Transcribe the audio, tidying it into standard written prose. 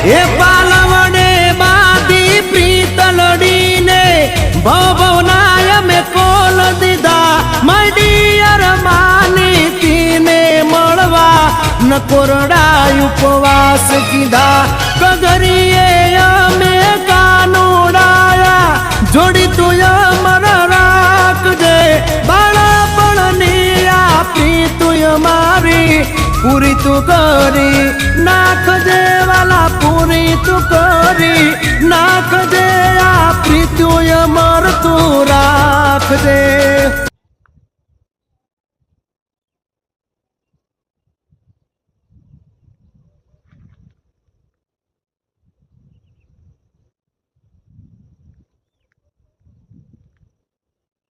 એ પાલવડે બાદી પ્રીત લડીને ભવનાય મેં કોલ દીધા મડિયર માની તીને મળવા ન કોરડા ઉપવાસ કીધા કગરીએ અમે કાનુડાયા જોડી તું અમર રાખજે બાળપણની આપી તું મારી પૂરી તું કરી નાખજે વાલા પૂરી તું કરી નાખજે આપી તું અમર તું રાખજે।